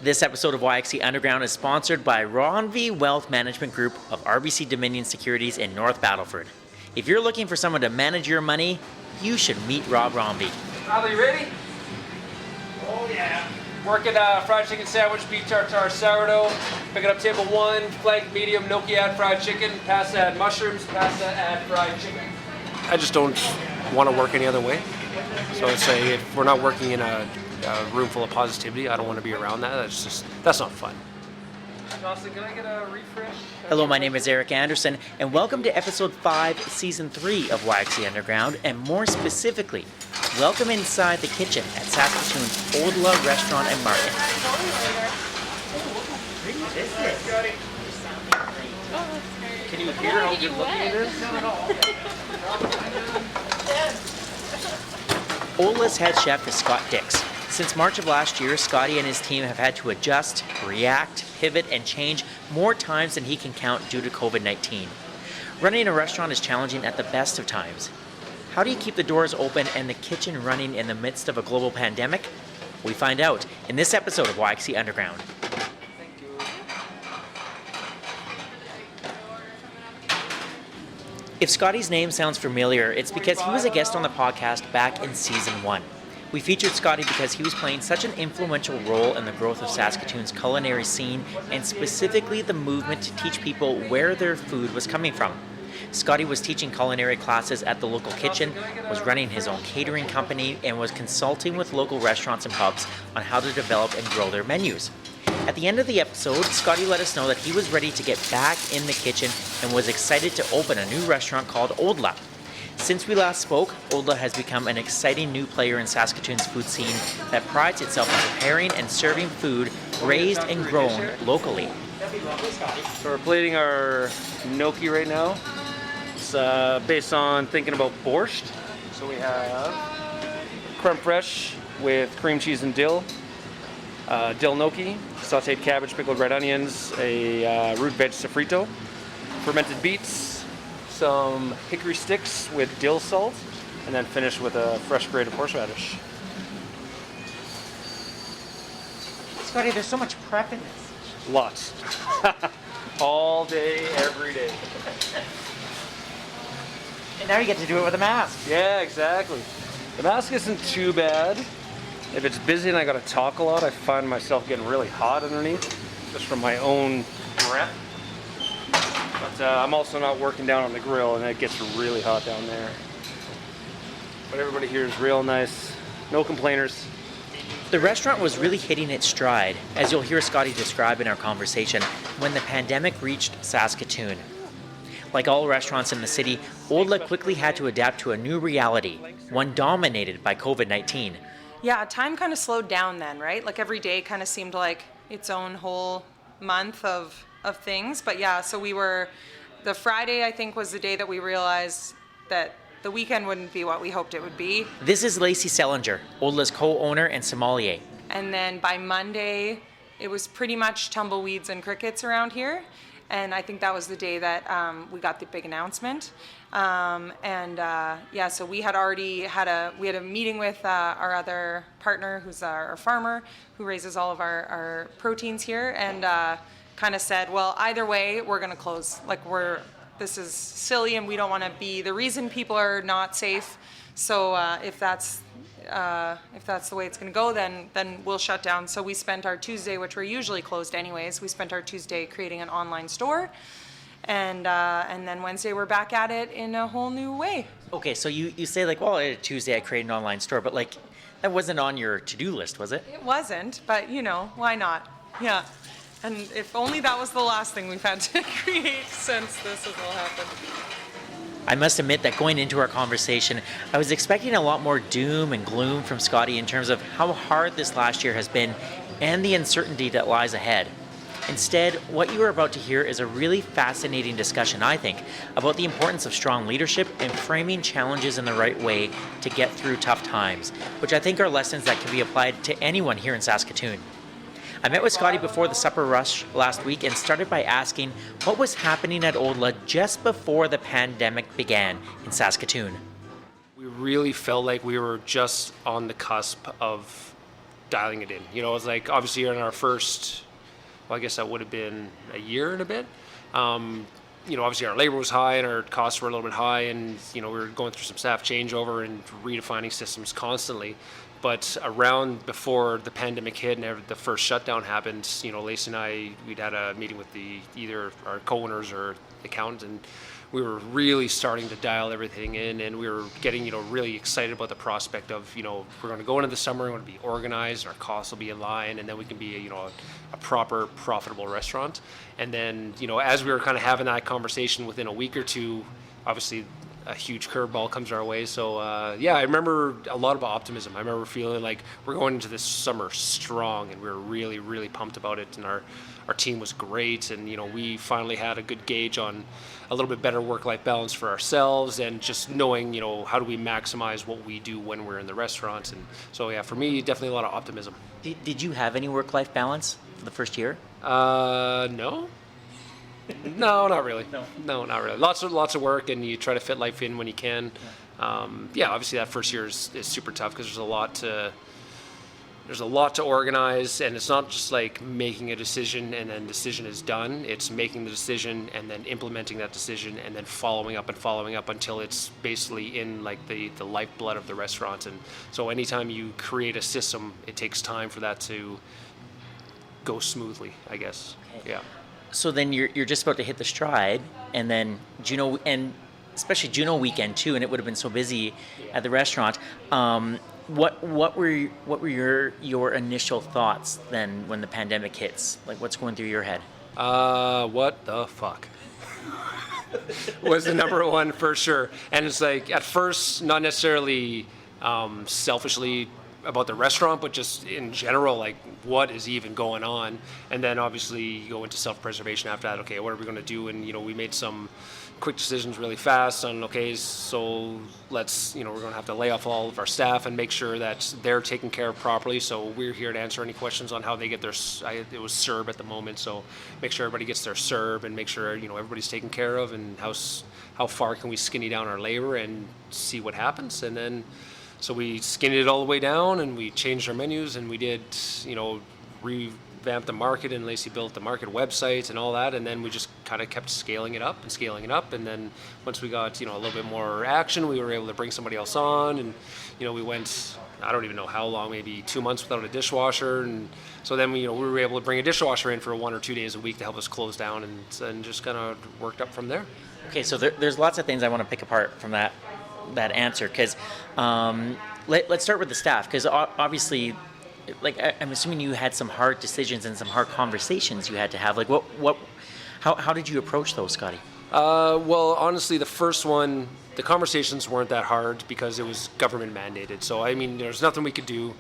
This episode of YXC Underground is sponsored by Ronvi Wealth Management Group of RBC Dominion Securities in North Battleford. If you're looking for someone to manage your money, you should meet Rob Ronvi. Are you ready? Oh yeah. Working fried chicken sandwich, beef tartare, sourdough. Picking up table 1, flank medium, gnocchi add fried chicken, pasta add mushrooms, pasta add fried chicken. I just don't want to work any other way. So I'd say if we're not working in a room full of positivity, I don't want to be around that. That's not fun. Dawson, can I get a refresh? Hello, my name is Eric Anderson, and welcome to episode 5, season 3 of YXC Underground, and more specifically, welcome inside the kitchen at Saskatoon's Odla Restaurant and Market. Can you hear how good looking it is? Odla's head chef is Scotty Dicks. Since March of last year, Scotty and his team have had to adjust, react, pivot, and change more times than he can count due to COVID-19. Running a restaurant is challenging at the best of times. How do you keep the doors open and the kitchen running in the midst of a global pandemic? We find out in this episode of YXC Underground. If Scotty's name sounds familiar, it's because he was a guest on the podcast back in season 1. We featured Scotty because he was playing such an influential role in the growth of Saskatoon's culinary scene and specifically the movement to teach people where their food was coming from. Scotty was teaching culinary classes at the local kitchen, was running his own catering company, and was consulting with local restaurants and pubs on how to develop and grow their menus. At the end of the episode, Scotty let us know that he was ready to get back in the kitchen and was excited to open a new restaurant called Odla. Since we last spoke, Odla has become an exciting new player in Saskatoon's food scene that prides itself on preparing and serving food raised and grown locally. So we're plating our gnocchi right now. It's based on thinking about borscht. So we have creme fraiche with cream cheese and dill, dill gnocchi, sauteed cabbage, pickled red onions, a root veg sofrito, fermented beets, some hickory sticks with dill salt, and then finish with a fresh grated horseradish. Scotty, there's so much prep in this. Lots. All day, every day. And now you get to do it with a mask. Yeah, exactly. The mask isn't too bad. If it's busy and I gotta talk a lot, I find myself getting really hot underneath, just from my own breath. But I'm also not working down on the grill, and it gets really hot down there. But everybody here is real nice. No complainers. The restaurant was really hitting its stride, as you'll hear Scotty describe in our conversation, when the pandemic reached Saskatoon. Like all restaurants in the city, Odla quickly had to adapt to a new reality, one dominated by COVID-19. Yeah, time kind of slowed down then, right? Like every day kind of seemed like its own whole month of things. But yeah, so the Friday I think was the day that we realized that the weekend wouldn't be what we hoped it would be. This is Lacey Sellinger, Odla's co-owner and sommelier. And then by Monday, it was pretty much tumbleweeds and crickets around here. And I think that was the day that we got the big announcement. So we had already had a meeting with our other partner, who's our farmer, who raises all of our proteins here, and kind of said, well, either way, we're going to close. This is silly, and we don't want to be the reason people are not safe. So if that's the way it's going to go, then we'll shut down. So we spent our Tuesday, which we're usually closed anyways, we spent our Tuesday creating an online store. And then Wednesday we're back at it in a whole new way. Okay, so you say Tuesday I created an online store, but that wasn't on your to-do list, was it? It wasn't, but why not? Yeah. And if only that was the last thing we've had to create since this has all happened. I must admit that going into our conversation, I was expecting a lot more doom and gloom from Scotty in terms of how hard this last year has been and the uncertainty that lies ahead. Instead, what you are about to hear is a really fascinating discussion, I think, about the importance of strong leadership and framing challenges in the right way to get through tough times, which I think are lessons that can be applied to anyone here in Saskatoon. I met with Scotty before the supper rush last week and started by asking what was happening at Odla just before the pandemic began in Saskatoon. We really felt like we were just on the cusp of dialing it in. You know, it's like obviously in our first, well, I guess that would have been a year and a bit. You know, obviously our labor was high and our costs were a little bit high, and you know we were going through some staff changeover and redefining systems constantly. But around before the pandemic hit and the first shutdown happened, you know, Lacey and we'd had a meeting with either our co-owners or the accountant, and we were really starting to dial everything in, and we were getting, you know, really excited about the prospect of, you know, we're going to go into the summer, we're going to be organized, our costs will be in line, and then we can be, you know, a proper, profitable restaurant. And then, you know, as we were kind of having that conversation within a week or two, obviously a huge curveball comes our way. So yeah, I remember a lot of optimism. I remember feeling like we're going into this summer strong, and we were really, really pumped about it. And our team was great, and you know, we finally had a good gauge on a little bit better work-life balance for ourselves, and just knowing, you know, how do we maximize what we do when we're in the restaurants. And so yeah, for me, definitely a lot of optimism. Did you have any work-life balance for the first year? No. No, not really. No. No, not really. Lots of work, and you try to fit life in when you can. Yeah, obviously that first year is super tough because there's a lot to organize, and it's not just like making a decision and then decision is done. It's making the decision and then implementing that decision and then following up until it's basically in like the lifeblood of the restaurant. And so anytime you create a system, it takes time for that to go smoothly, I guess. Okay. Yeah. So then you're just about to hit the stride, and then Juno, and especially Juno weekend too, and it would have been so busy at the restaurant. What were your initial thoughts then when the pandemic hits? Like, what's going through your head? What the fuck? Was the number one for sure. And it's like, at first, not necessarily selfishly about the restaurant, but just in general, like, what is even going on? And then obviously you go into self-preservation after that. Okay, what are we going to do? And, you know, we made some quick decisions really fast on, okay, so let's, you know, we're going to have to lay off all of our staff and make sure that they're taken care of properly. So we're here to answer any questions on how they get their, it was CERB at the moment, so make sure everybody gets their CERB and make sure, you know, everybody's taken care of, and how far can we skinny down our labor and see what happens. And then, so we skinned it all the way down, and we changed our menus, and we did, you know, revamped the market, and Lacey built the market website and all that, and then we just kind of kept scaling it up, and then once we got, you know, a little bit more action, we were able to bring somebody else on, and, you know, we went, I don't even know how long, maybe 2 months without a dishwasher, and so then we were able to bring a dishwasher in for 1 or 2 days a week to help us close down, and just kind of worked up from there. Okay, so there's lots of things I want to pick apart from that answer, because let's start with the staff, because obviously, like, I'm assuming you had some hard decisions and some hard conversations you had to have. Like, how did you approach those, Scotty? Well, honestly, the first one, the conversations weren't that hard because it was government mandated. So, I mean, there's nothing we could do.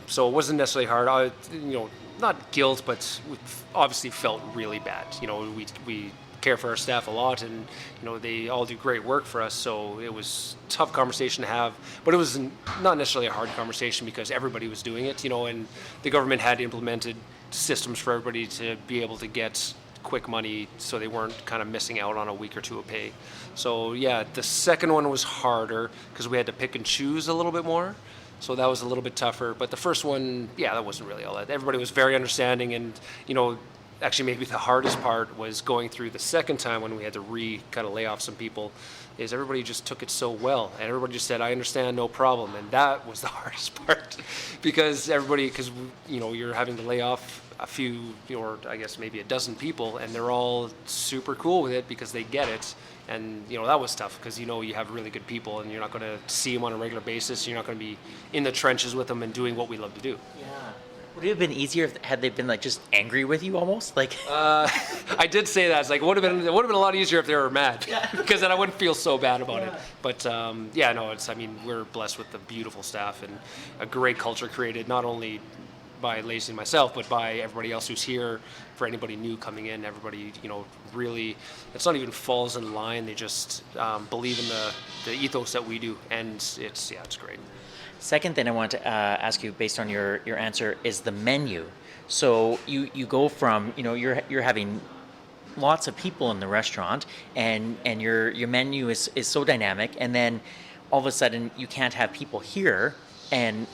So it wasn't necessarily hard. You know, not guilt, but we obviously felt really bad. You know, we care for our staff a lot, and you know, they all do great work for us, so it was a tough conversation to have, but it was not necessarily a hard conversation because everybody was doing it, you know, and the government had implemented systems for everybody to be able to get quick money, so they weren't kind of missing out on a week or two of pay. So yeah, the second one was harder because we had to pick and choose a little bit more, so that was a little bit tougher. But the first one, yeah, that wasn't really all that. Everybody was very understanding, and you know, actually maybe the hardest part was going through the second time when we had to kind of lay off some people, is everybody just took it so well, and everybody just said, I understand, no problem. And that was the hardest part because you know, you're having to lay off a few, or I guess maybe a dozen people, and they're all super cool with it because they get it. And you know, that was tough because, you know, you have really good people and you're not going to see them on a regular basis. You're not going to be in the trenches with them and doing what we love to do. Yeah. Would it have been easier had they been like just angry with you almost? Like I did say that. It's like it would have been a lot easier if they were mad, because then I wouldn't feel so bad about it. But yeah, no, I mean, we're blessed with the beautiful staff and a great culture created not only by Lacey and myself, but by everybody else who's here. For anybody new coming in, everybody, you know, really, it's not even falls in line. They just believe in the ethos that we do, and it's great. Second thing I want to ask you, based on your answer, is the menu. So you go from, you know, you're having lots of people in the restaurant, and your menu is so dynamic, and then all of a sudden you can't have people here, and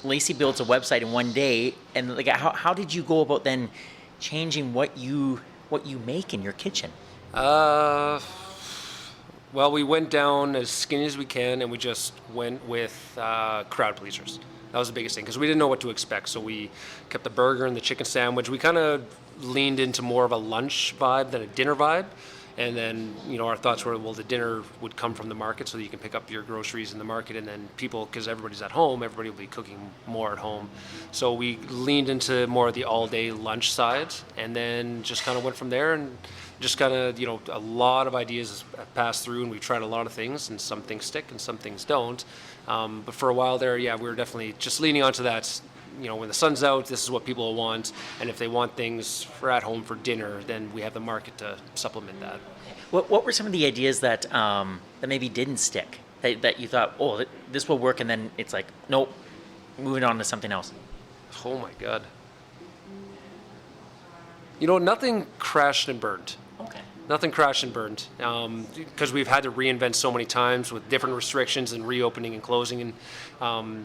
Lacey builds a website in one day, and like how did you go about then changing what you make in your kitchen? Well, we went down as skinny as we can, and we just went with crowd pleasers. That was the biggest thing because we didn't know what to expect. So we kept the burger and the chicken sandwich. We kind of leaned into more of a lunch vibe than a dinner vibe. And then, our thoughts were, well, the dinner would come from the market so that you can pick up your groceries in the market. And then people, because everybody's at home, everybody will be cooking more at home. So we leaned into more of the all-day lunch side and then just kind of went from there and just kind of, a lot of ideas passed through and we tried a lot of things and some things stick and some things don't. But for a while there, we were definitely just leaning onto that. When the sun's out, this is what people want. And if they want things for at home for dinner, then we have the market to supplement that. What were some of the ideas that that maybe didn't stick? That you thought, oh, this will work, and then it's like, nope, moving on to something else. Oh my God. Nothing crashed and burned. Okay. Nothing crashed and burned because we've had to reinvent so many times with different restrictions and reopening and closing. And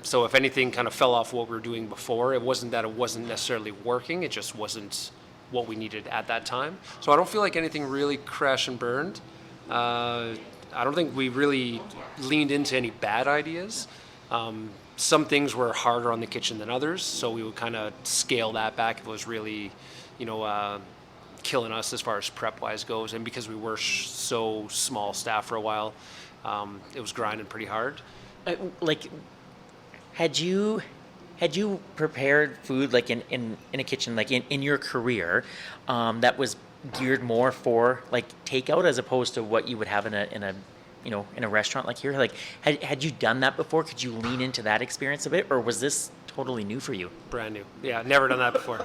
so if anything kind of fell off what we were doing before, it wasn't that it wasn't necessarily working. It just wasn't what we needed at that time. So I don't feel like anything really crashed and burned. I don't think we really leaned into any bad ideas. Some things were harder on the kitchen than others, so we would kind of scale that back if it was really, killing us as far as prep wise goes. And because we were so small staff for a while, it was grinding pretty hard. Had you prepared food like in a kitchen, like in your career, that was geared more for like takeout as opposed to what you would have in a restaurant like here? Like had you done that before? Could you lean into that experience a bit, or was this totally new for you? Brand new. Yeah, never done that before.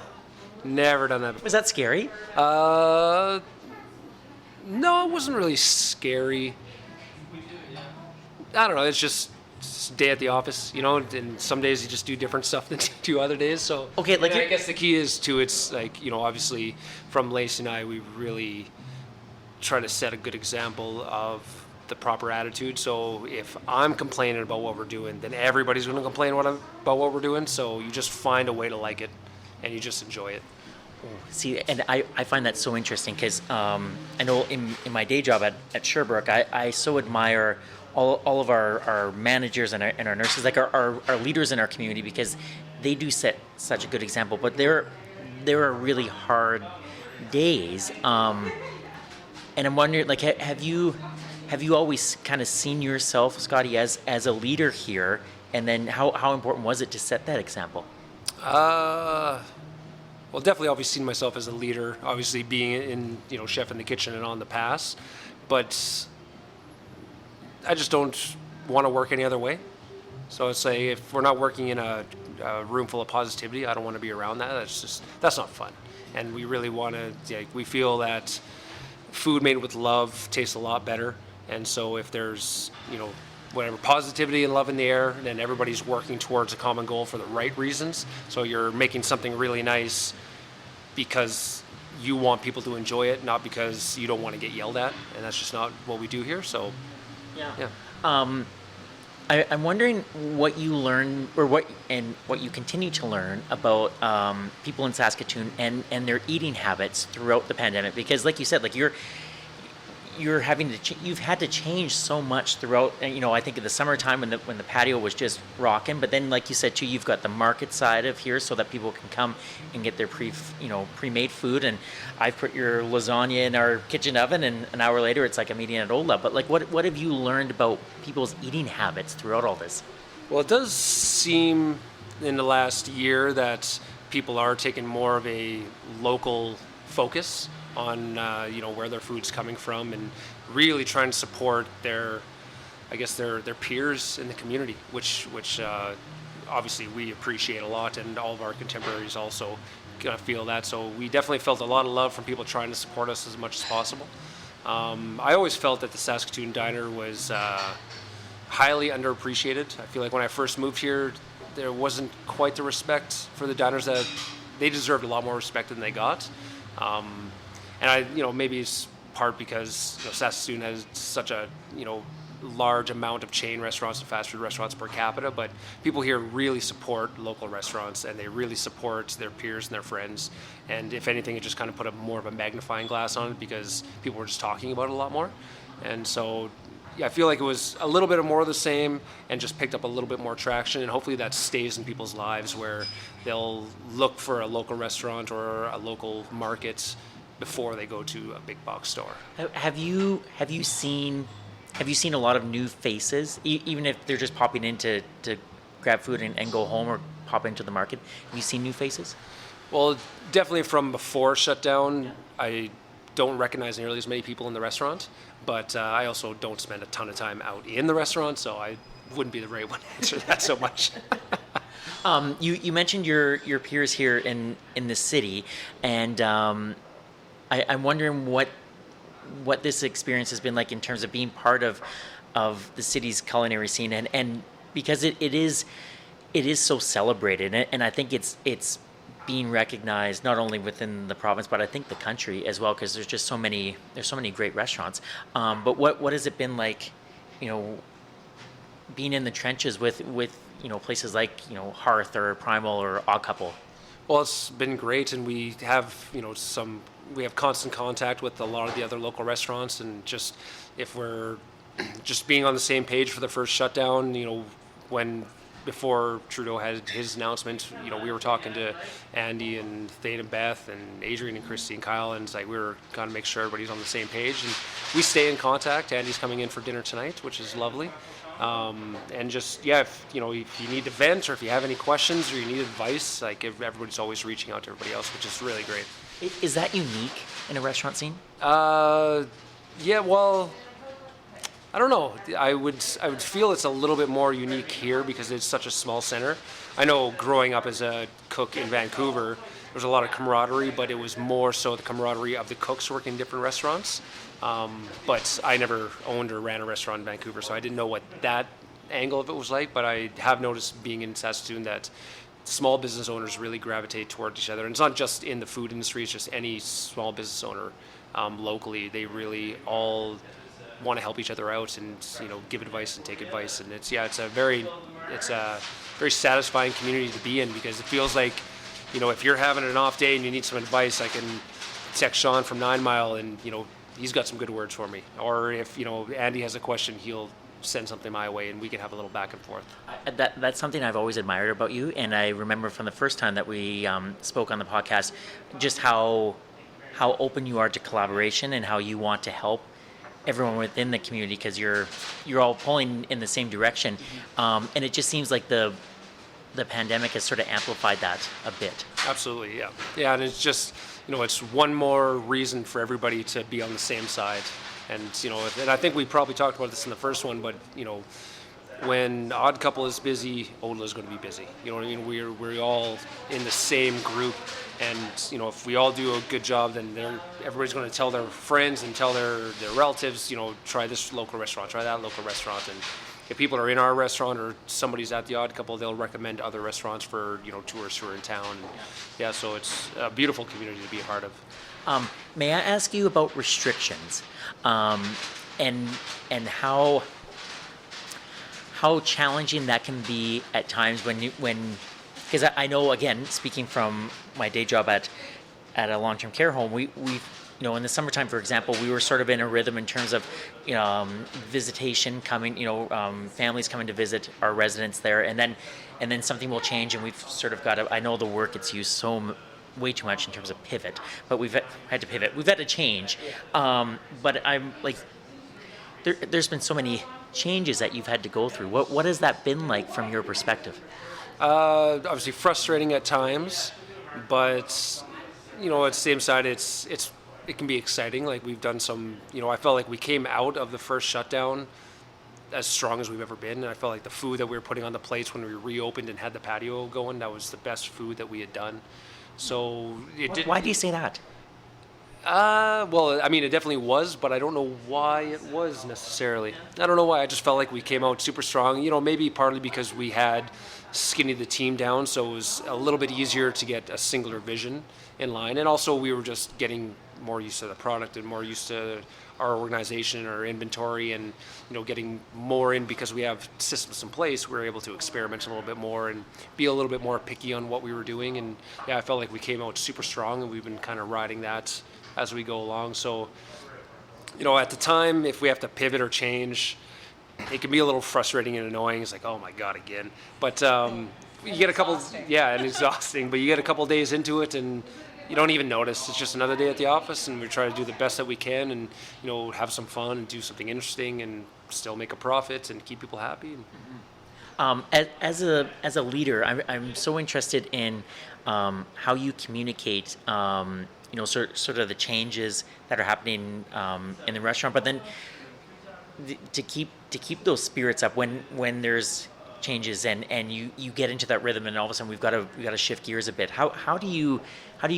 Never done that before. Was that scary? No, it wasn't really scary. I don't know. It's just day at the office, and some days you just do different stuff than you do other days. So okay, I guess the key is to it's like, obviously from Lacey and I, we really try to set a good example of the proper attitude. So if I'm complaining about what we're doing, then everybody's going to complain about what we're doing. So you just find a way to like it and you just enjoy it. See, and I find that so interesting because I know in my day job at Sherbrooke, I so admire all of our managers and our nurses, like our leaders in our community, because they do set such a good example. But there are really hard days, and I'm wondering, like, have you always kind of seen yourself, Scotty, as a leader here, and then how important was it to set that example? Well, definitely always seen myself as a leader, obviously being in, chef in the kitchen and on the pass, but I just don't want to work any other way. So I'd say if we're not working in a room full of positivity, I don't want to be around that. That's not fun. And we really want to, we feel that food made with love tastes a lot better. And so if there's, whatever positivity and love in the air, then everybody's working towards a common goal for the right reasons. So you're making something really nice because you want people to enjoy it, not because you don't want to get yelled at. And that's just not what we do here. So yeah. I'm wondering what you learn, or what you continue to learn about people in Saskatoon and their eating habits throughout the pandemic. Because, like you said, like you've had to change so much throughout. I think of the summertime when the patio was just rocking. But then, like you said too, you've got the market side of here so that people can come and get their pre-made food. And I've put your lasagna in our kitchen oven, and an hour later it's like I'm eating at Odla. But like, what have you learned about people's eating habits throughout all this? Well, it does seem in the last year that people are taking more of a local focus on where their food's coming from, and really trying to support their peers in the community, which obviously we appreciate a lot, and all of our contemporaries also feel that. So we definitely felt a lot of love from people trying to support us as much as possible. I always felt that the Saskatoon diner was highly underappreciated. I feel like when I first moved here, there wasn't quite the respect for the diners that they deserved. A lot more respect than they got. And maybe it's part because Saskatoon has such a large amount of chain restaurants and fast food restaurants per capita, but people here really support local restaurants, and they really support their peers and their friends. And if anything, it just kind of put more of a magnifying glass on it because people were just talking about it a lot more. And so, yeah, I feel like it was a little bit more of the same and just picked up a little bit more traction, and hopefully that stays in people's lives where they'll look for a local restaurant or a local market before they go to a big box store. Have you seen a lot of new faces, even if they're just popping in to grab food and go home or pop into the market? Have you seen new faces? Well, definitely from before shutdown, I don't recognize nearly as many people in the restaurant, but I also don't spend a ton of time out in the restaurant, so I wouldn't be the right one to answer that so much. You mentioned your peers here in the city, and I'm wondering what this experience has been like in terms of being part of the city's culinary scene, and because it is so celebrated, and I think it's being recognized not only within the province but I think the country as well, because there's so many great restaurants. But what has it been like, being in the trenches with places like Hearth or Primal or Odd Couple? Well, it's been great, and we have we have constant contact with a lot of the other local restaurants, and just if we're just being on the same page for the first shutdown, before Trudeau had his announcement, we were talking to Andy and Thane and Beth and Adrian and Christy and Kyle, and it's like we were going to make sure everybody's on the same page, and we stay in contact. Andy's coming in for dinner tonight, which is lovely. And just, if you need to vent or if you have any questions or you need advice, like everybody's always reaching out to everybody else, which is really great. Is that unique in a restaurant scene? Yeah, well, I don't know. I would feel it's a little bit more unique here because it's such a small center. I know growing up as a cook in Vancouver, there was a lot of camaraderie, but it was more so the camaraderie of the cooks working in different restaurants. But I never owned or ran a restaurant in Vancouver, so I didn't know what that angle of it was like. But I have noticed being in Saskatoon that small business owners really gravitate toward each other. And it's not just in the food industry, it's just any small business owner locally. They really all want to help each other out and give advice and take advice. And it's a very satisfying community to be in, because it feels like if you're having an off day and you need some advice, I can text Sean from 9 Mile and he's got some good words for me. Or if Andy has a question, he'll send something my way and we can have a little back and forth. That's something I've always admired about you, and I remember from the first time that we spoke on the podcast just how open you are to collaboration and how you want to help everyone within the community, because you're all pulling in the same direction. And it just seems like the pandemic has sort of amplified that a bit. Absolutely, yeah, and it's just it's one more reason for everybody to be on the same side. And and I think we probably talked about this in the first one, but when Odd Couple is busy, Odla is going to be busy. You know what I mean? We're all in the same group, and if we all do a good job, then everybody's going to tell their friends and tell their relatives, try this local restaurant, try that local restaurant. And if people are in our restaurant or somebody's at the Odd Couple, they'll recommend other restaurants for tourists who are in town. Yeah, so it's a beautiful community to be a part of. May I ask you about restrictions, and how challenging that can be at times when because I know, again, speaking from my day job at a long-term care home, we in the summertime, for example, we were sort of in a rhythm in terms of visitation coming, families coming to visit our residents there, and then something will change, and we've sort of got to, I know the word gets used way too much in terms of pivot, but we've had to pivot. We've had to change. But I'm like, there's been so many changes that you've had to go through. What has that been like from your perspective? Obviously frustrating at times, but at the same side, it can be exciting. Like we've done some, I felt like we came out of the first shutdown as strong as we've ever been, and I felt like the food that we were putting on the plates when we reopened and had the patio going, that was the best food that we had done. So why do you say that? Well, I mean, it definitely was, but I don't know why it was necessarily. I don't know why. I just felt like we came out super strong. Maybe partly because we had skinny the team down, so it was a little bit easier to get a singular vision in line. And also we were just getting more used to the product and more used to our organization, our inventory, and getting more in because we have systems in place. We were able to experiment a little bit more and be a little bit more picky on what we were doing. And yeah, I felt like we came out super strong, and we've been kind of riding that as we go along. So at the time, if we have to pivot or change, it can be a little frustrating and annoying. It's like, oh my God, again. But you get a couple, and exhausting. But you get a couple days into it, and you don't even notice. It's just another day at the office, and we try to do the best that we can, and have some fun and do something interesting, and still make a profit and keep people happy. As a leader, I'm so interested in how you communicate. Sort of the changes that are happening in the restaurant, but then to keep those spirits up when there's changes and you get into that rhythm, and all of a sudden we've got to shift gears a bit. How do you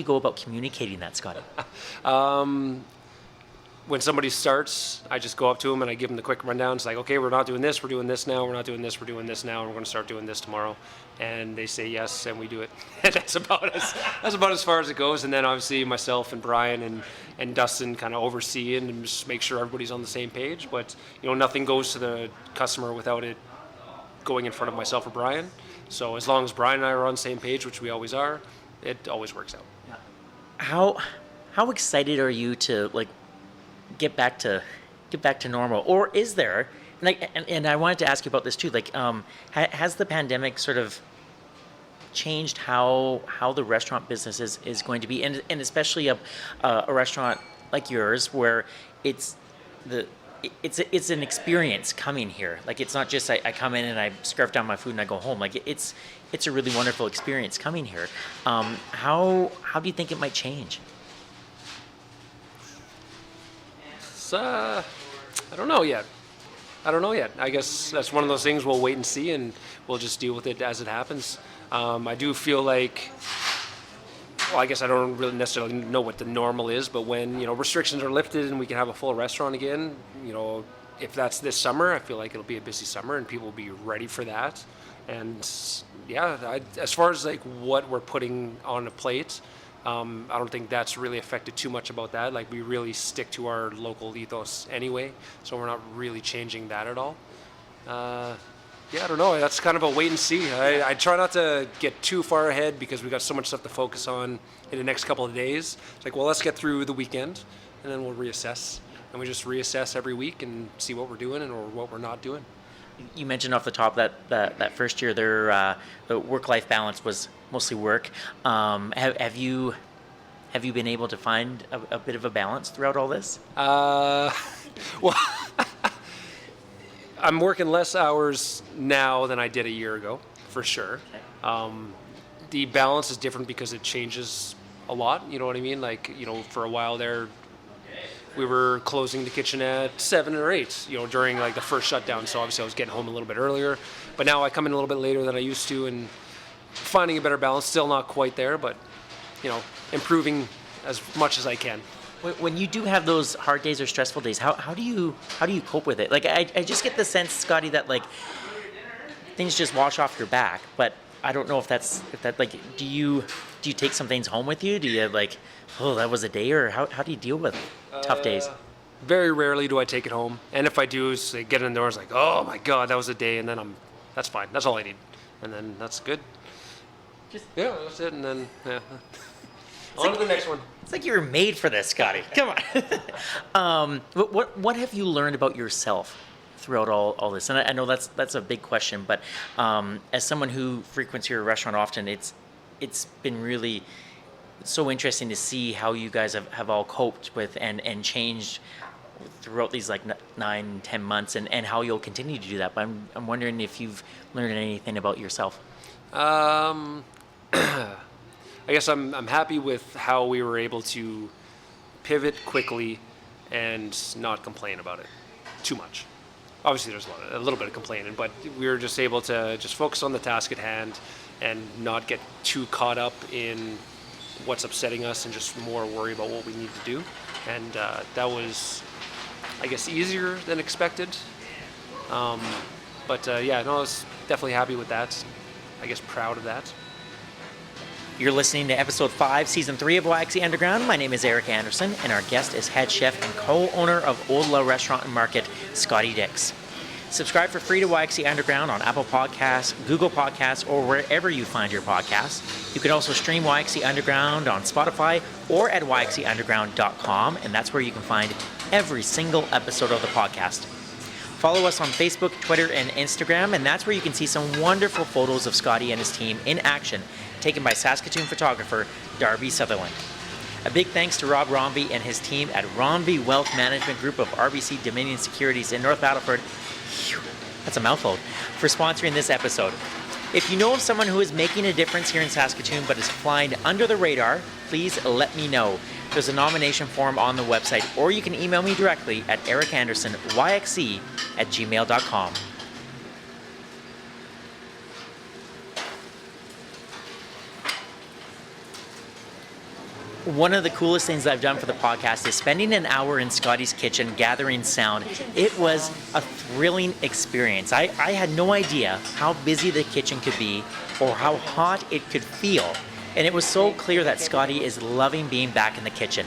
go about communicating that, Scotty? When somebody starts, I just go up to them and I give them the quick rundown. It's like, okay, we're not doing this, we're doing this now. We're not doing this, we're doing this now. And we're going to start doing this tomorrow. And they say yes, and we do it. And that's about as far as it goes. And then obviously myself and Brian and Dustin kind of oversee it and just make sure everybody's on the same page. But nothing goes to the customer without it going in front of myself or Brian. So as long as Brian and I are on the same page, which we always are, it always works out. How excited are you to get back to normal, or is there? And I wanted to ask you about this too. Has the pandemic sort of changed how the restaurant business is going to be, and especially a restaurant like yours, where it's an experience coming here. It's not just I come in and I scarf down my food and I go home. It's a really wonderful experience coming here. How do you think it might change? I don't know yet. I guess that's one of those things we'll wait and see, and we'll just deal with it as it happens. I do feel like, I guess I don't really necessarily know what the normal is, but when restrictions are lifted and we can have a full restaurant again, if that's this summer, I feel like it'll be a busy summer and people will be ready for that. And yeah, as far as what we're putting on a plate, I don't think that's really affected too much about that. We really stick to our local ethos anyway, so we're not really changing that at all. I don't know. That's kind of a wait and see. I try not to get too far ahead because we got so much stuff to focus on in the next couple of days. It's let's get through the weekend, and then we'll reassess. And we just reassess every week and see what we're doing or what we're not doing. You mentioned off the top that first year the work-life balance was mostly work. Have you been able to find a bit of a balance throughout all this? Well, I'm working less hours now than I did a year ago, for sure. Okay. The balance is different because it changes a lot. You know what I mean? For a while there, we were closing the kitchen at 7 or 8, during the first shutdown. So obviously I was getting home a little bit earlier, but now I come in a little bit later than I used to, and finding a better balance. Still not quite there, but improving as much as I can. When you do have those hard days or stressful days, how do you cope with it? I just get the sense, Scotty, that things just wash off your back, but I don't know if that do you take some things home with you? Do you oh, that was a day, or how do you deal with tough days? Very rarely do I take it home, and if I do, it's get in the door, it's oh my God, that was a day, and then that's fine. That's all I need, and then that's good. That's it, and then on to the next one. It's like you were made for this, Scotty. Come on. What have you learned about yourself throughout all this? And I know that's a big question, but as someone who frequents your restaurant often, it's been really so interesting to see how you guys have all coped with and changed throughout these 9-10 months, and how you'll continue to do that. But I'm wondering if you've learned anything about yourself. I guess I'm happy with how we were able to pivot quickly and not complain about it too much. Obviously, there's a little bit of complaining, but we were just able to just focus on the task at hand and not get too caught up in what's upsetting us and just more worry about what we need to do. And that was, I guess, easier than expected. I was definitely happy with that. I guess, proud of that. You're listening to episode 5, season 3 of YXE Underground. My name is Eric Anderson, and our guest is head chef and co-owner of Odla Restaurant and Market, Scotty Dicks. Subscribe for free to YXE Underground on Apple Podcasts, Google Podcasts, or wherever you find your podcasts. You can also stream YXE Underground on Spotify or at yxeunderground.com, and that's where you can find every single episode of the podcast. Follow us on Facebook, Twitter, and Instagram, and that's where you can see some wonderful photos of Scotty and his team in action, taken by Saskatoon photographer Darby Sutherland. A big thanks to Rob Romby and his team at Romby Wealth Management Group of RBC Dominion Securities in North Battleford. Phew, that's a mouthful. For sponsoring this episode. If you know of someone who is making a difference here in Saskatoon but is flying under the radar, please let me know. There's a nomination form on the website, or you can email me directly at ericandersonyxe@gmail.com. One of the coolest things I've done for the podcast is spending an hour in Scotty's kitchen gathering sound. It was a thrilling experience. I had no idea how busy the kitchen could be or how hot it could feel. And it was so clear that Scotty is loving being back in the kitchen.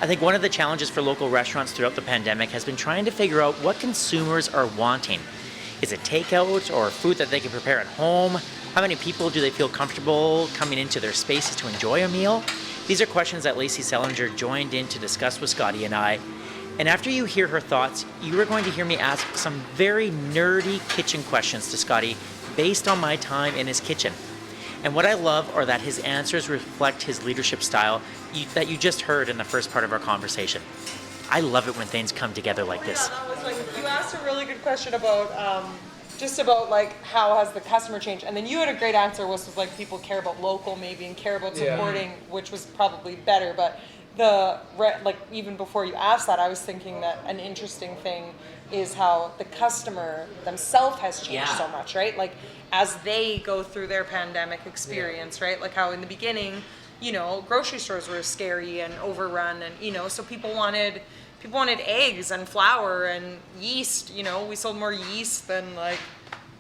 I think one of the challenges for local restaurants throughout the pandemic has been trying to figure out what consumers are wanting. Is it takeout or food that they can prepare at home? How many people do they feel comfortable coming into their spaces to enjoy a meal? These are questions that Lacey Sellinger joined in to discuss with Scotty and I. And after you hear her thoughts, you are going to hear me ask some very nerdy kitchen questions to Scotty based on my time in his kitchen. And what I love are that his answers reflect his leadership style that you just heard in the first part of our conversation. I love it when things come together like this. Yeah, that was like, you asked a really good question about just about like how has the customer changed, and then you had a great answer, which was like people care about local maybe and care about supporting, which was probably better. But like even before you asked that, I was thinking that an interesting thing is how the customer themselves has changed so much, right? Like as they go through their pandemic experience, right? Like how in the beginning, you know, grocery stores were scary and overrun, and you know, so people wanted eggs and flour and yeast. You know, we sold more yeast than like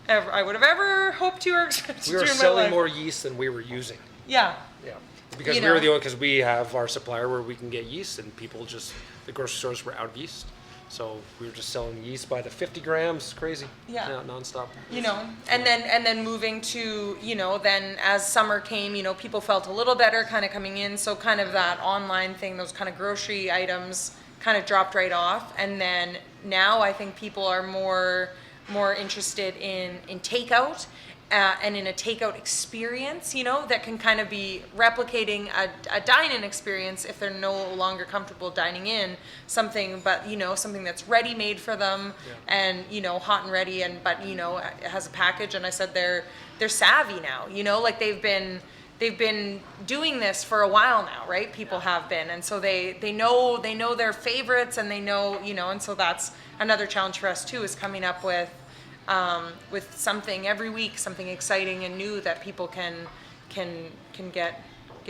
I would have ever hoped to or expected to We were in my selling life. more yeast than we were using. Yeah. Yeah, because You we were know. the only, because we have our supplier where we can get yeast, and people just, the grocery stores were out of yeast. So we were just selling yeast by the 50 grams, crazy. Yeah. Nonstop. You know, and then moving to, you know, then as summer came, you know, people felt a little better kind of coming in. So kind of that online thing, those kind of grocery items kind of dropped right off. And then now I think people are more interested in takeout and in a takeout experience, you know, that can kind of be replicating a dine-in experience if they're no longer comfortable dining in something, but, you know, something that's ready-made for them and, you know, hot and ready, and but, you know, it has a package. And I said they're savvy now, you know, like they've been doing this for a while now, right? People have been, and so they know their favorites, and they know, you know, and so that's another challenge for us too, is coming up with something every week, something exciting and new that people can get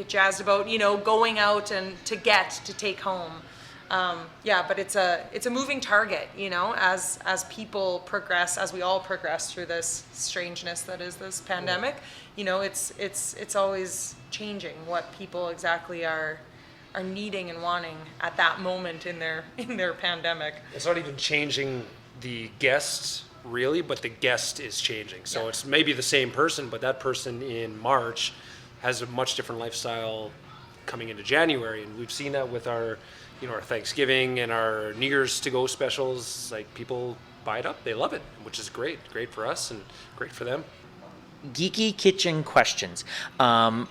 jazzed about, you know, going out and to take home. But it's a moving target, you know, as people progress, as we all progress through this strangeness that is this pandemic. You know, it's always changing what people exactly are needing and wanting at that moment in their pandemic. It's not even changing the guests really, but the guest is changing. So it's maybe the same person, but that person in March has a much different lifestyle coming into January, and we've seen that with our, you know, our Thanksgiving and our New Year's to go specials. Like, people buy it up, they love it, which is great for us and great for them. Geeky kitchen questions. I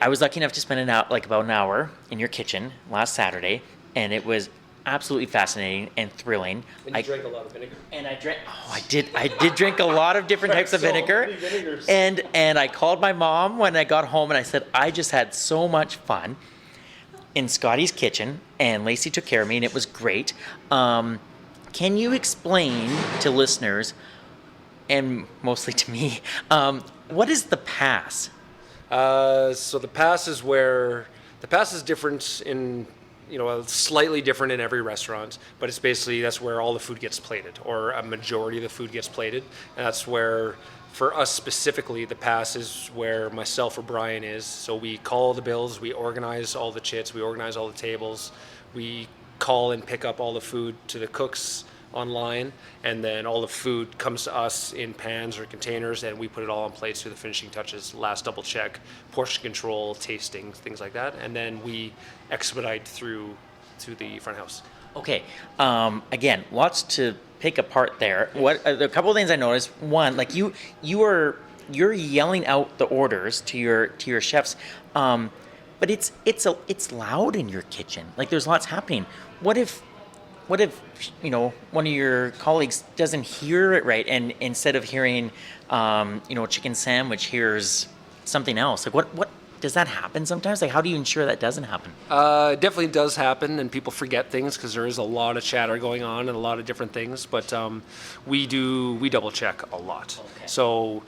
was lucky enough to spend about an hour in your kitchen last Saturday, and it was absolutely fascinating and thrilling. And you drank a lot of vinegar. And I drank. Oh, I did drink a lot of different types of vinegar. And I called my mom when I got home, and I said I just had so much fun in Scotty's kitchen, and Lacey took care of me, and it was great. Can you explain to listeners, and mostly to me, what is the pass? So the pass is different in, you know, slightly different in every restaurant, but it's basically, that's where all the food gets plated, or a majority of the food gets plated, and that's where for us specifically, the pass is where myself or Brian is. So we call the bills, we organize all the chits, we organize all the tables, we call and pick up all the food to the cooks online, and then all the food comes to us in pans or containers, and we put it all on plates for the finishing touches, last double check, portion control, tasting, things like that, and then we expedite through to the front house. Okay. Again, lots to pick apart there. What a couple of things I noticed. One, like you're yelling out the orders to your chefs, but it's loud in your kitchen. Like there's lots happening. What if one of your colleagues doesn't hear it right, and instead of hearing chicken sandwich, hears something else? Like what does that happen sometimes? Like how do you ensure that doesn't happen? It definitely does happen, and people forget things because there is a lot of chatter going on and a lot of different things. But we double check a lot. Okay. So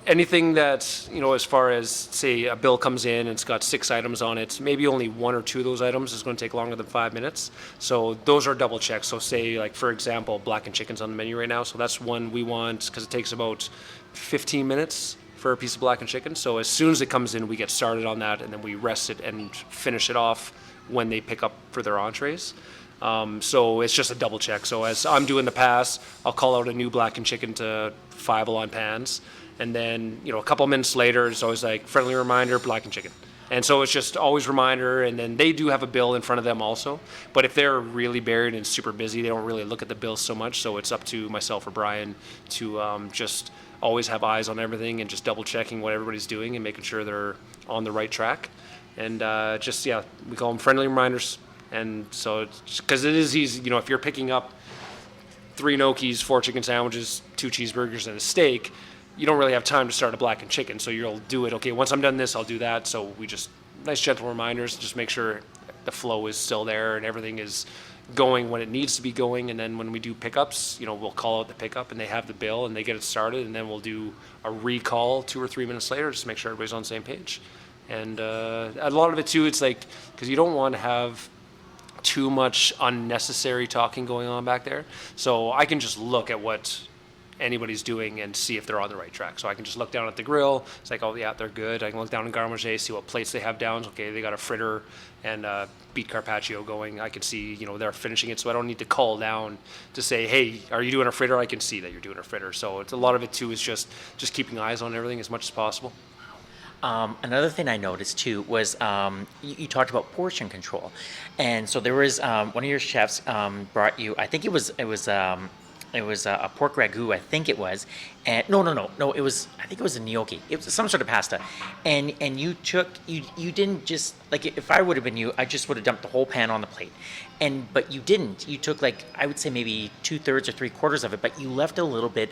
anything that, as far as, say, a bill comes in and it's got 6 items on it, maybe only 1 or 2 of those items is going to take longer than 5 minutes. So those are double checks. So say, like, for example, blackened chicken's on the menu right now. So that's one we want because it takes about 15 minutes for a piece of blackened chicken. So as soon as it comes in, we get started on that, and then we rest it and finish it off when they pick up for their entrees. So it's just a double check. So as I'm doing the pass, I'll call out a new blackened chicken to 5 on pans. And then, a couple minutes later, it's always like, friendly reminder, blackened chicken. And so it's just always reminder, and then they do have a bill in front of them also. But if they're really buried and super busy, they don't really look at the bill so much. So it's up to myself or Brian to just always have eyes on everything and just double checking what everybody's doing and making sure they're on the right track. And we call them friendly reminders. And so, because it is easy, if you're picking up 3 gnocchis, 4 chicken sandwiches, 2 cheeseburgers, and a steak, you don't really have time to start a blackened chicken. So you'll do it, okay, once I'm done this, I'll do that. So we just, nice gentle reminders, just make sure the flow is still there and everything is going when it needs to be going. And then when we do pickups, we'll call out the pickup and they have the bill and they get it started. And then we'll do a recall 2 or 3 minutes later just to make sure everybody's on the same page. And a lot of it too, it's like, because you don't want to have too much unnecessary talking going on back there. So I can just look at what anybody's doing and see if they're on the right track. So I can just look down at the grill. It's like, oh yeah, they're good. I can look down in garde manger, see what plates they have down. Okay, they got a fritter and beet carpaccio going. I can see, they're finishing it. So I don't need to call down to say, hey, are you doing a fritter? I can see that you're doing a fritter. So it's a lot of it too is just keeping eyes on everything as much as possible. Another thing I noticed too was you talked about portion control, and so there was one of your chefs brought you. I think it was a pork ragu. I think it was, and no. It was. I think it was a gnocchi. It was some sort of pasta, and you didn't just like, if I would have been you, I just would have dumped the whole pan on the plate, but you didn't. You took, like, I would say maybe 2/3 or 3/4 of it, but you left a little bit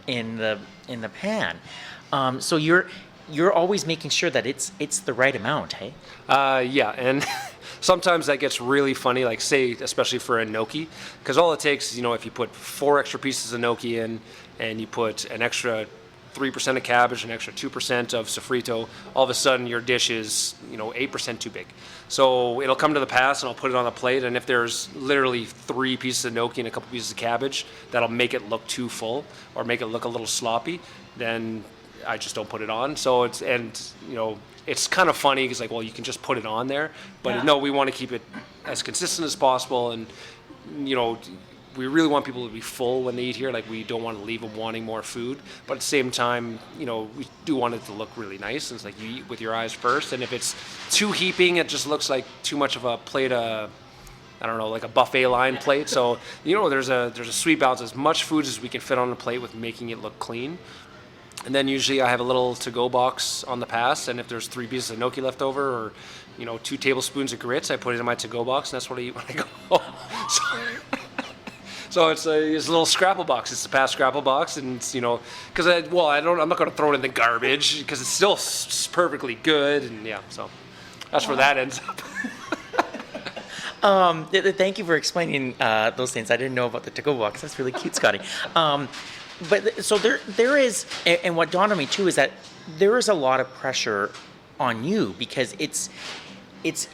in the pan. So you're always making sure that it's the right amount, hey? Yeah, and sometimes that gets really funny, like, say, especially for a gnocchi, because all it takes is, if you put 4 extra pieces of gnocchi in and you put an extra 3% of cabbage, an extra 2% of sofrito, all of a sudden your dish is, 8% too big. So it'll come to the pass and I'll put it on a plate, and if there's literally 3 pieces of gnocchi and a couple pieces of cabbage, that'll make it look too full or make it look a little sloppy, then I just don't put it on. So it's kind of funny because, like, well, you can just put it on there, but yeah. No, we want to keep it as consistent as possible, and we really want people to be full when they eat here. Like, we don't want to leave them wanting more food, but at the same time, we do want it to look really nice. And it's like, you eat with your eyes first, and if it's too heaping, it just looks like too much of a plate of, I don't know, like a buffet line plate. So there's a sweet balance, as much food as we can fit on the plate with making it look clean. And then usually I have a little to-go box on the pass, and if there's 3 pieces of gnocchi left over, or 2 tablespoons of grits, I put it in my to-go box, and that's what I eat when I go home. So it's a little scrapple box. It's the pass scrapple box, and because I'm not going to throw it in the garbage because it's still perfectly good, and yeah, so that's where that ends up. Thank you for explaining those things. I didn't know about the to-go box. That's really cute, Scotty. But so there is, and what dawned on me too is that there is a lot of pressure on you because it's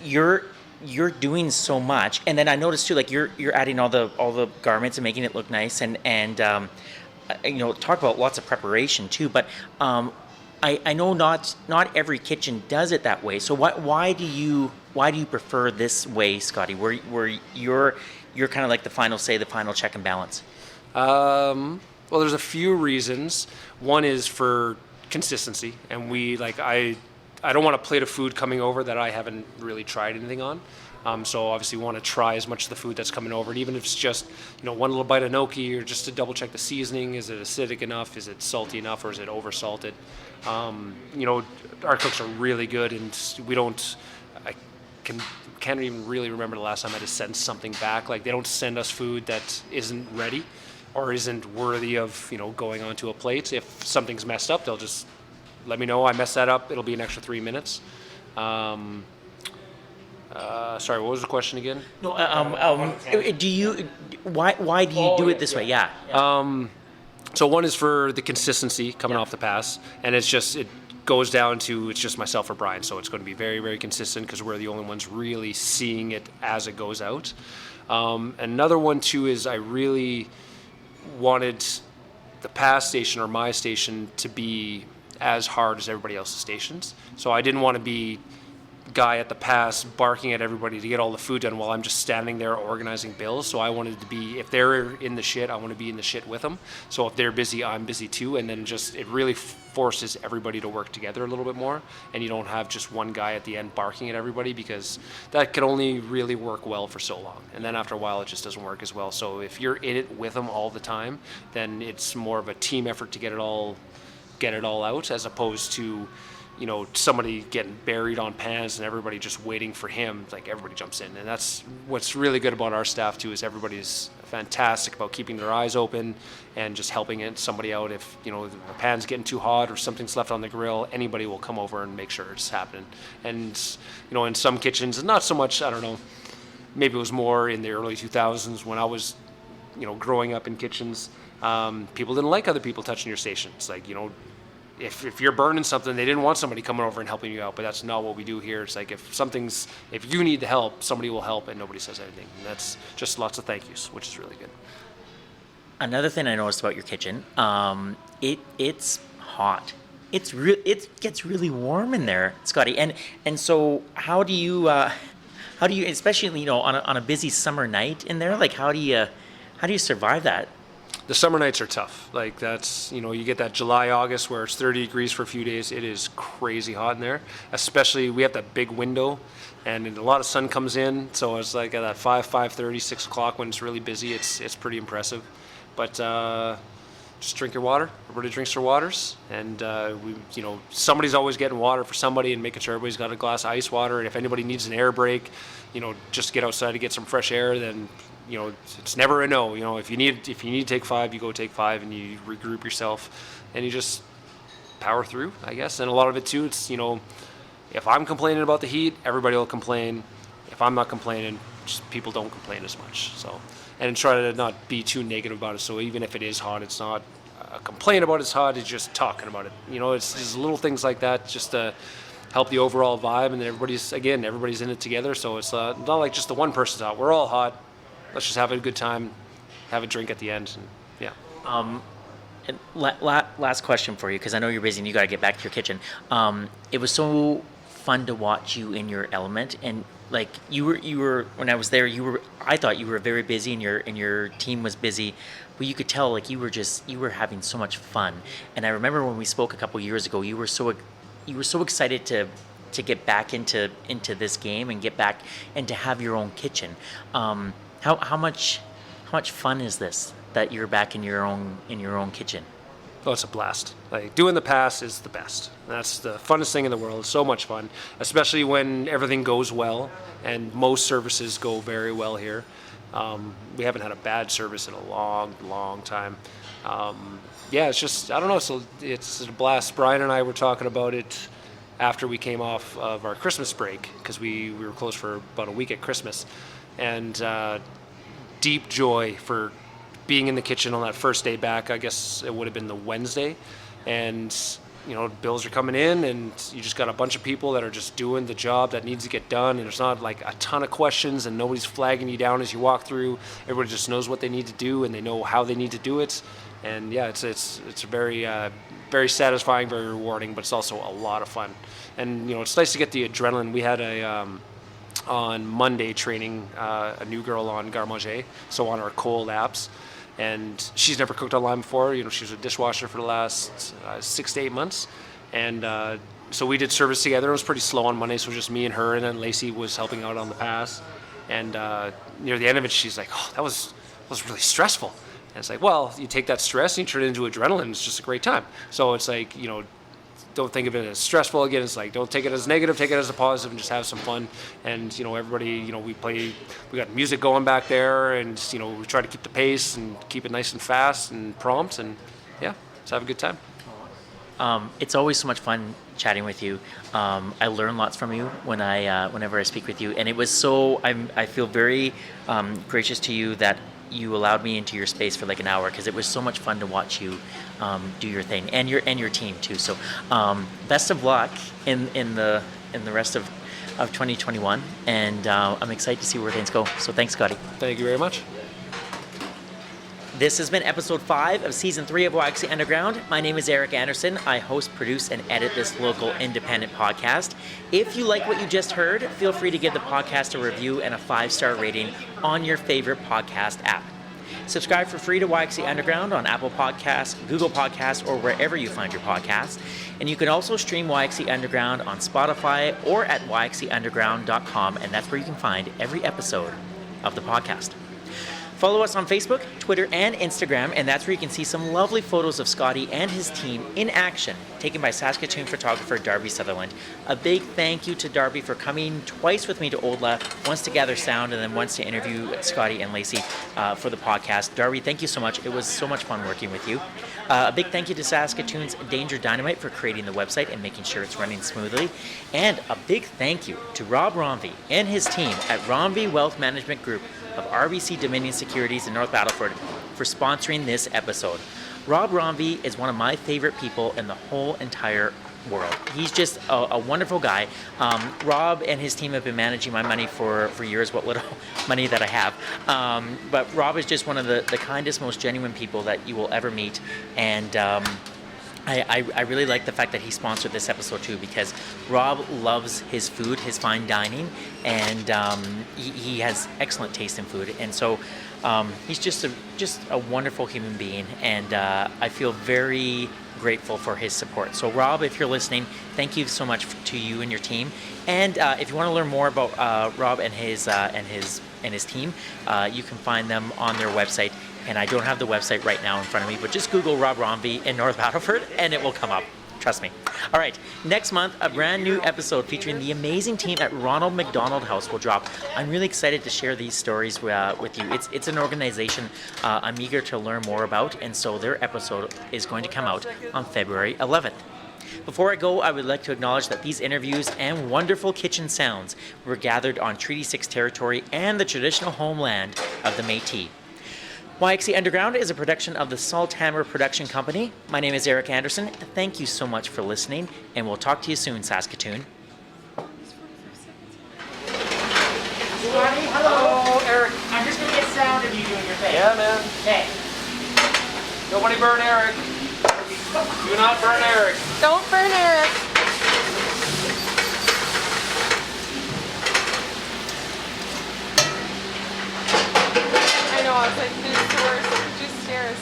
you're doing so much, and then I noticed too, like, you're adding all the garments and making it look nice, and talk about lots of preparation too, but I know not every kitchen does it that way. So why do you prefer this way, Scotty, where you're kind of like the final say, the final check and balance? Well, there's a few reasons. One is for consistency, and I don't want a plate of food coming over that I haven't really tried anything on. So obviously we want to try as much of the food that's coming over, and even if it's just one little bite of gnocchi, or just to double check the seasoning. Is it acidic enough? Is it salty enough? Or is it over salted? Our cooks are really good, and I can't even really remember the last time I had to send something back. Like, they don't send us food that isn't ready or isn't worthy of going onto a plate. If something's messed up, they'll just let me know. I messed that up. It'll be an extra 3 minutes. Sorry, what was the question again? No, why do you do it this way? Yeah. So one is for the consistency coming off the pass, and it goes down to it's just myself or Brian, so it's going to be very, very consistent because we're the only ones really seeing it as it goes out. Another one too is I really wanted the pass station or my station to be as hard as everybody else's stations. So I didn't want to be guy at the pass barking at everybody to get all the food done while I'm just standing there organizing bills. So I wanted to be, if they're in the shit, I want to be in the shit with them. So if they're busy, I'm busy too. And then it really forces everybody to work together a little bit more. And you don't have just one guy at the end barking at everybody, because that can only really work well for so long. And then after a while, it just doesn't work as well. So if you're in it with them all the time, then it's more of a team effort to get it all out, as opposed to somebody getting buried on pans and everybody just waiting for him. Like, everybody jumps in, and that's what's really good about our staff too, is everybody's fantastic about keeping their eyes open and just helping somebody out. If the pan's getting too hot or something's left on the grill, anybody will come over and make sure it's happening. And in some kitchens, not so much, I don't know, maybe it was more in the early 2000s when I was growing up in kitchens, people didn't like other people touching your station. It's like, if you're burning something, they didn't want somebody coming over and helping you out, but that's not what we do here. It's like, if you need the help, somebody will help, and nobody says anything. And that's just lots of thank yous, which is really good. Another thing I noticed about your kitchen, it's hot. It gets really warm in there, Scotty. And so how do you especially on a busy summer night in there, like how do you survive that? The summer nights are tough. Like, that's, you get that July, August where it's 30 degrees for a few days. It is crazy hot in there. Especially, we have that big window, and a lot of sun comes in. So it's like at that 5:30, 6 o'clock when it's really busy. It's pretty impressive. But just drink your water. Everybody drinks their waters, and somebody's always getting water for somebody, and making sure everybody's got a glass of ice water. And if anybody needs an air break, just get outside to get some fresh air, then it's never a no. If you need to take 5, you go take 5, and you regroup yourself, and you just power through, I guess. And a lot of it too, it's if I'm complaining about the heat, everybody will complain. If I'm not complaining, just people don't complain as much. So, and try to not be too negative about it. So even if it is hot, it's not a complaint about it's hot. It's just talking about it. It's just little things like that, just to help the overall vibe. And then everybody's in it together. So it's not like just the one person's hot. We're all hot. Let's just have a good time, have a drink at the end, and yeah. And last question for you, because I know you're busy and you got to get back to your kitchen. It was so fun to watch you in your element, and like you were when I was there, I thought you were very busy, and your team was busy, but you could tell like you were having so much fun. And I remember when we spoke a couple years ago, you were so excited to get back into this game and get back and to have your own kitchen. How much fun is this that you're back in your own kitchen? Oh, it's a blast. Like, doing the pass is the best. That's the funnest thing in the world. It's so much fun, especially when everything goes well, and most services go very well here. We haven't had a bad service in a long, long time. It's just, I don't know, so it's a blast. Brian and I were talking about it after we came off of our Christmas break, because we were closed for about a week at Christmas. And deep joy for being in the kitchen on that first day back. I guess it would have been the Wednesday, and bills are coming in, and you just got a bunch of people that are just doing the job that needs to get done, and there's not like a ton of questions, and nobody's flagging you down as you walk through. Everybody just knows what they need to do, and they know how they need to do it. And yeah, it's very very satisfying, very rewarding, but it's also a lot of fun. And it's nice to get the adrenaline. We had on Monday training a new girl on garde manger, so on our cold apps, and she's never cooked online before. She was a dishwasher for the last 6 to 8 months, and so we did service together. It was pretty slow on Monday, so it was just me and her, and then Lacey was helping out on the pass. And near the end of it, she's like, "Oh, that was really stressful." And it's like, well, you take that stress and you turn it into adrenaline. It's just a great time. So it's like, don't think of it as stressful. Again, it's like, don't take it as negative, take it as a positive, and just have some fun. And everybody, we got music going back there, and we try to keep the pace and keep it nice and fast and prompt, and yeah, just have a good time. It's always so much fun chatting with you. I learn lots from you whenever I speak with you, and it was I feel very gracious to you that you allowed me into your space for like an hour, because it was so much fun to watch you do your thing, and your team too. So best of luck in the rest of 2021, and I'm excited to see where things go. So thanks, Scotty. Thank you very much. This has been episode 5 of season 3 of YXC Underground. My name is Eric Anderson. I host, produce, and edit this local independent podcast. If you like what you just heard, feel free to give the podcast a review and a 5-star rating on your favorite podcast app. Subscribe for free to YXC Underground on Apple Podcasts, Google Podcasts, or wherever you find your podcasts. And you can also stream YXC Underground on Spotify or at yxcunderground.com, and that's where you can find every episode of the podcast. Follow us on Facebook, Twitter, and Instagram, and that's where you can see some lovely photos of Scotty and his team in action, taken by Saskatoon photographer Darby Sutherland. A big thank you to Darby for coming twice with me to Odla, once to gather sound and then once to interview Scotty and Lacey for the podcast. Darby, thank you so much. It was so much fun working with you. A big thank you to Saskatoon's Danger Dynamite for creating the website and making sure it's running smoothly. And a big thank you to Rob Romvey and his team at Romvey Wealth Management Group of RBC Dominion Securities in North Battleford for sponsoring this episode. Rob Romvey is one of my favorite people in the whole entire world. He's just a wonderful guy. Rob and his team have been managing my money for years, what little money that I have. But Rob is just one of the kindest, most genuine people that you will ever meet. And I really like the fact that he sponsored this episode too, because Rob loves his food, his fine dining, and he has excellent taste in food. And so he's just a wonderful human being, and I feel very grateful for his support. So Rob, if you're listening, thank you so much to you and your team. And if you want to learn more about Rob and his team, you can find them on their website. And I don't have the website right now in front of me, but just Google Rob Romvey in North Battleford and it will come up. Trust me. All right, next month, a brand new episode featuring the amazing team at Ronald McDonald House will drop. I'm really excited to share these stories with you. It's an organization I'm eager to learn more about, and so their episode is going to come out on February 11th. Before I go, I would like to acknowledge that these interviews and wonderful kitchen sounds were gathered on Treaty 6 territory and the traditional homeland of the Métis. YXC Underground is a production of the Salthammer Production Company. My name is Eric Anderson. Thank you so much for listening, and we'll talk to you soon, Saskatoon. Scotty, hello. Eric. I'm just going to get sound of you doing your thing. Yeah, man. Okay. Nobody burn Eric. Do not burn Eric. Don't burn Eric. I know, I was like, this is the worst. Just stairs.